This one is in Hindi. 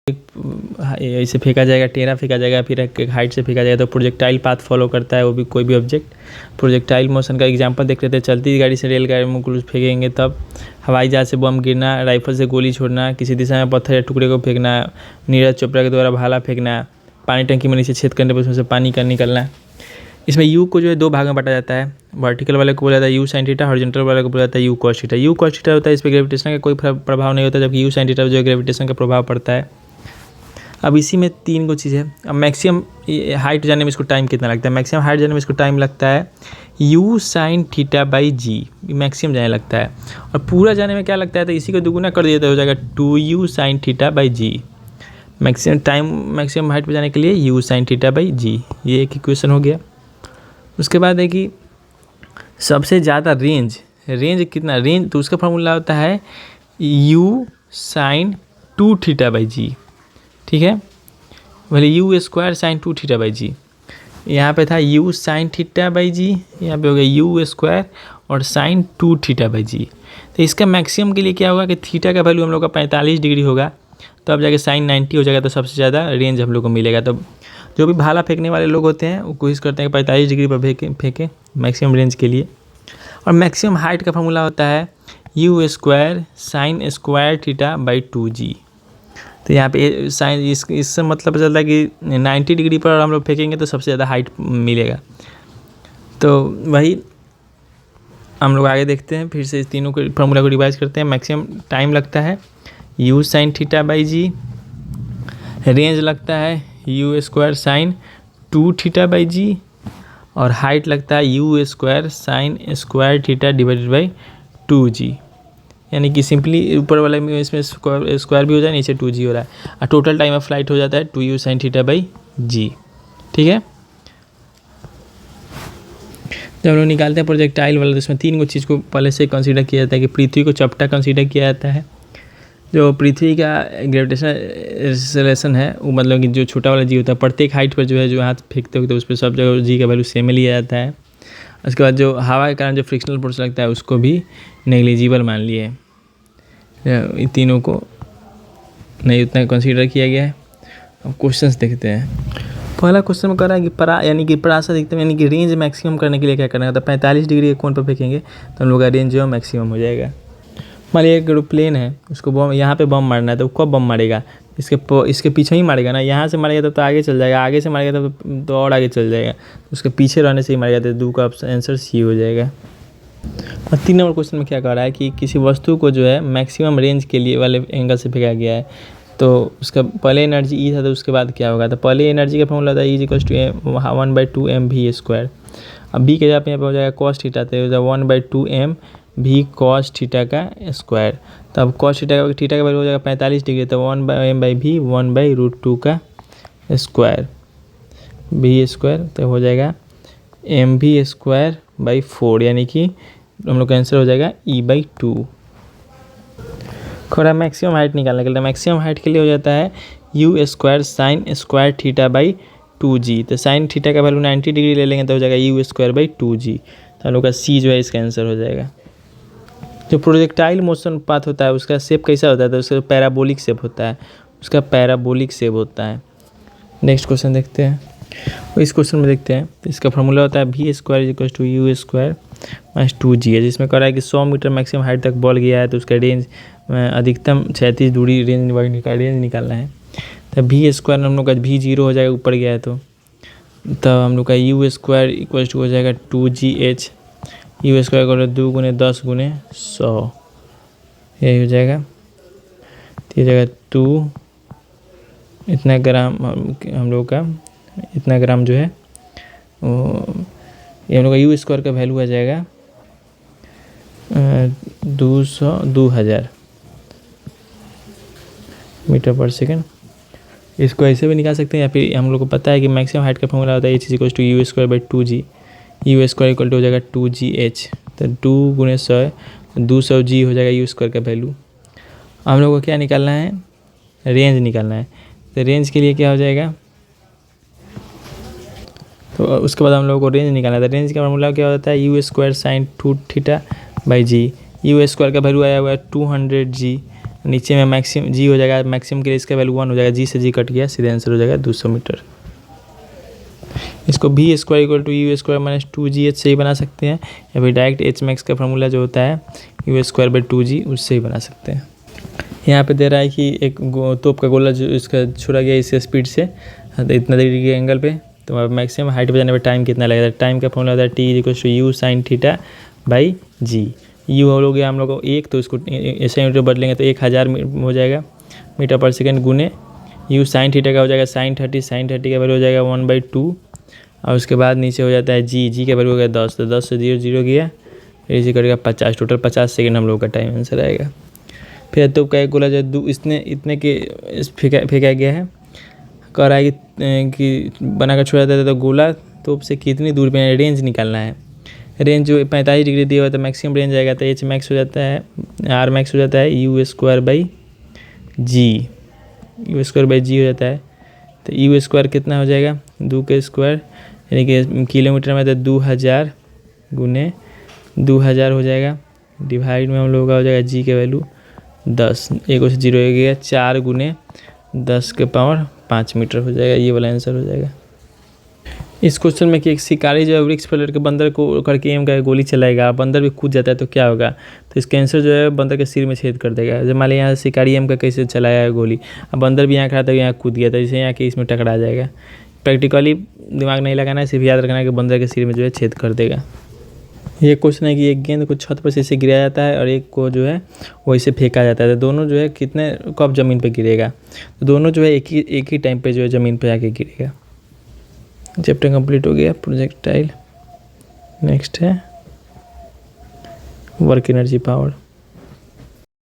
ऐसे फेंका जाएगा, टेढ़ा फेंका जाएगा, फिर एक हाइट से फेंका जाएगा, तो प्रोजेक्टाइल पाथ फॉलो करता है वो भी, कोई भी ऑब्जेक्ट। प्रोजेक्टाइल मोशन का एग्जांपल देख लेते हैं। चलती गाड़ी से रेलगाड़ी में कुछ फेंकेंगे तब, हवाई जहाज से बम गिरना, राइफल से गोली छोड़ना, किसी दिशा में पत्थर या टुकड़े को फेंकना, नीरज चोपड़ा के द्वारा भाला फेंकना, पानी टंकी में नीचे छेद करने पर उसमें से पानी का निकलना। इसमें यू को जो है दो भाग में बांटा जाता है। वर्टिकल वाले को बोला जाता है यू साइन थीटा, हॉरिजॉन्टल वाले को बोला जाता है you cos theta. You cos theta होता है, इस पर ग्रेविटेशन का कोई प्रभाव नहीं होता, जबकि यू साइन थीटा जो है ग्रेविटेशन का प्रभाव पड़ता है। अब इसी में तीन को चीज़ है। अब मैक्सिमम हाइट जाने में इसको टाइम कितना लगता है? मैक्सिमम हाइट जाने में इसको टाइम लगता है u sine theta by g, maximum जाने लगता है। और पूरा जाने में क्या लगता है? तो इसी को दुगुना कर दिया तो हो जाएगा 2u sine theta by g. Maximum time, maximum height पर जाने के लिए u sine theta by g, ये एक इक्वेशन हो गया। उसके बाद है कि सबसे ज़्यादा रेंज कितना, रेंज तो उसका फॉर्मूला होता है u sine 2 theta by g, ठीक है। बोले u square sine 2 theta by g, यहाँ पे था u sine theta by g, यहाँ पे हो गया यू स्क्वायर और साइन 2 थीटा बाई जी। तो इसका मैक्सिमम के लिए क्या होगा कि थीटा का वैल्यू हम लोग का 45 डिग्री होगा, तो अब जाके साइन 90 हो जाएगा, तो सबसे ज़्यादा रेंज हम लोग को मिलेगा। तो जो भी भाला फेंकने वाले लोग होते हैं वो कोशिश करते हैं कि 45 डिग्री पर फेंके मैक्सिमम रेंज के लिए। और मैक्सिमम हाइट का फॉर्मूला होता है u square sine square theta by 2g। तो यहाँ पे साइन इससे मतलब चलता है कि 90 डिग्री पर हम लोग फेंकेंगे तो सबसे ज़्यादा हाइट मिलेगा। तो वही हम लोग आगे देखते हैं, फिर से इस तीनों को फॉर्मूला को रिवाइज करते हैं। मैक्सिमम टाइम लगता है u sine theta by g, range लगता है u square sine 2 theta by g, और हाइट लगता है u square sine square theta divided by 2g। यानी कि सिंपली ऊपर वाले में इसमें स्क्वायर भी हो जाए, नीचे 2g हो रहा है, और टोटल टाइम ऑफ फ्लाइट हो जाता है 2u sine theta by g, ठीक है। जब हम लोग निकालते हैं प्रोजेक्टाइल वाला, तो इसमें तीन को चीज़ को पहले से कंसीडर किया जाता है कि पृथ्वी को चपटा कंसीडर किया जाता है। जो पृथ्वी का ग्रेविटेशनल एक्सेलरेशन है वो मतलब कि जो छोटा वाला जी होता है, प्रत्येक हाइट पर जो है जो हाथ फेंकते हो तो उस पर सब जगह जी का वैल्यू सेम लिया जाता है। उसके बाद जो हवा के कारण जो फ्रिक्शनल फोर्स लगता है उसको भी नेग्लिजिबल मान लिए। इन तीनों को नहीं उतना कंसीडर किया गया है। अब क्वेश्चंस देखते हैं। पहला क्वेश्चन में कह रहा है कि यानी कि परासा अधिकतम यानी कि रेंज मैक्सिमम करने के लिए क्या करना है? तो 45 डिग्री के कोण पर फेंकेंगे तो हम लोग का रेंज जो है मैक्सिमम हो जाएगा। मान लीजिए एक एरोप्लेन है, उसको बम यहाँ पे बम मारना है, तो कब बम मारेगा? इसके पीछे ही मारेगा ना, यहाँ से मारेगा तब तो आगे चल जाएगा, आगे से मारेगा तब तो और आगे चल जाएगा, उसके पीछे रहने से ही मारेगा। तो दो का आंसर सी हो जाएगा। और 3 नंबर क्वेश्चन में क्या कह रहा है कि किसी वस्तु को जो है मैक्सिमम रेंज के लिए वाले एंगल से फेंका गया है, तो उसका पहले एनर्जी ई था, तो उसके बाद क्या होगा? तो पहले एनर्जी का फॉर्मूला था E = 1/2mv²। अब बी के जगह पे यहाँ पे हो जाएगा कॉस थीटा, तो 1/2m v कॉस थीटा का स्क्वायर। तो अब कॉस थीटा का वैल्यू हो जाएगा 45 डिग्री, तो 1/m/v 1/√2 का स्क्वायर v², तो हो जाएगा mv²/4, यानी कि हम लोग का आंसर हो जाएगा E/2। थोड़ा मैक्सिमम हाइट निकालने के लिए, मैक्सिमम हाइट के लिए हो जाता है u square sine square theta by 2g। तो साइन थीटा का वैल्यू 90 डिग्री ले लेंगे तो हो जाएगा u²/2g। तो हम लोग का सी जो है इसका आंसर हो जाएगा। जो प्रोजेक्टाइल मोशन पाथ होता है उसका शेप कैसा होता है? तो उसका पैराबोलिक शेप होता है, उसका पैराबोलिक शेप होता है। नेक्स्ट क्वेश्चन देखते हैं। इस क्वेश्चन में देखते हैं, तो इसका फॉर्मूला होता है v² = u² - 2g है, जिसमें कह रहा है कि 100 मीटर मैक्सिमम हाइट तक बॉल गया है, तो उसका रेंज अधिकतम 36 दूरी रेंज निकालना है। तो v² हम लोग का v0 हो जाएगा, ऊपर गया है तो तब हम लोग का u² हो जाएगा 2gh, u² को 2 × 10 × 100, यही हो जाएगा। तो ये जाएगा 2 इतना ग्राम, हम लोग का इतना ग्राम जो है वो ये हम लोग का u² का वैल्यू आ जाएगा 2000 मीटर पर सेकंड। इसको ऐसे भी निकाल सकते हैं, या फिर हम लोग को पता है कि मैक्सिमम हाइट का फॉर्मूला होता है h = u²/2g, u² हो जाएगा 2gh, तो 2 × 100 200g हो जाएगा u² का वैल्यू। हम लोग को क्या निकालना है? रेंज निकालना है। तो रेंज के लिए क्या हो जाएगा? तो उसके बाद हम लोग को रेंज निकालना था। रेंज का फॉर्मूला क्या होता है? u² sign 2 theta by ji. u² का वैल्यू आया हुआ है 200g, नीचे में मैक्सिमम जी हो जाएगा, मैक्सिमम के लिए इसका वैल्यू 1 हो जाएगा, जी से जी कट गया, सीधे आंसर हो जाएगा 200 मीटर। इसको भी square equal to u square minus 2GH से ही बना सकते हैं, या फिर डायरेक्ट एच मैक्स का फॉर्मूला जो होता है यू स्क्वायर बाई 2G उससे ही बना सकते हैं। यहाँ पे दे रहा है कि एक तोप का गोला जो इसका छुड़ा गया इस स्पीड से इतना डिग्री के एंगल पे, तो अब मैक्सिमम हाइट पे जाने पर टाइम कितना लगेगा। टाइम का फॉर्मूला होता है t equal to u sine theta by g. यू हो गया हम लोग को 1, तो इसको ऐसे यूनिट बदलेंगे तो 1000 हो जाएगा मीटर पर सेकेंड, गुने यू साइन थीटा का हो जाएगा साइन 30, साइन 30 का वैल्यू हो जाएगा 1/2, और उसके बाद नीचे हो जाता है जी का वैल्यू हो गया 10, तो 10 से 0 गया, फिर इसी करेगा 50, टोटल 50 सेकेंड हम लोग का टाइम आंसर आएगा। फिर तोप का एक गोला जो इतने के फेंका गया है, कह रहा है कि बनाकर छोड़ा जाता है, तो गोला तोप से कितनी दूर पे रेंज निकालना है। रेंज जो 45 डिग्री दिया हुआ, तो मैक्सिमम रेंज आएगा, तो एच मैक्स हो जाता है, आर मैक्स हो जाता है u square by g, u square by g हो जाता है। तो यू स्क्वायर कितना हो जाएगा, 2 के स्क्वायर यानी कि किलोमीटर में, तो 2000 गुने 2000 हो जाएगा, डिवाइड में हम लोग का हो जाएगा जी के वैल्यू 10, 1 से 0 हो गया, 4 गुने 10 के पावर 5 मीटर हो जाएगा, ये वाला आंसर हो जाएगा। इस क्वेश्चन में कि एक शिकारी जो है वृक्ष पर लटके बंदर को करके एम का गोली चलाएगा, बंदर भी कूद जाता है तो क्या होगा। तो इसका आंसर जो है बंदर के सिर में छेद कर देगा। जब मान लिया यहाँ शिकारी एम का कैसे चलाया है गोली, अब बंदर भी यहाँ खड़ा था, यहाँ कूद गया था, जैसे यहाँ के इसमें टकरा जाएगा। प्रैक्टिकली दिमाग नहीं लगाना है, सिर्फ याद रखना है कि बंदर के सिर में जो है छेद कर देगा। ये क्वेश्चन है कि एक गेंद को छत पर से गिराया जाता है और एक को जो है वैसे फेंका जाता है, तो दोनों जो है कितने कब ज़मीन पे गिरेगा, तो दोनों जो है एक ही टाइम पे जो है ज़मीन पे आके गिरेगा। चैप्टर कंप्लीट हो गया प्रोजेक्टाइल। नेक्स्ट है वर्क एनर्जी पावर।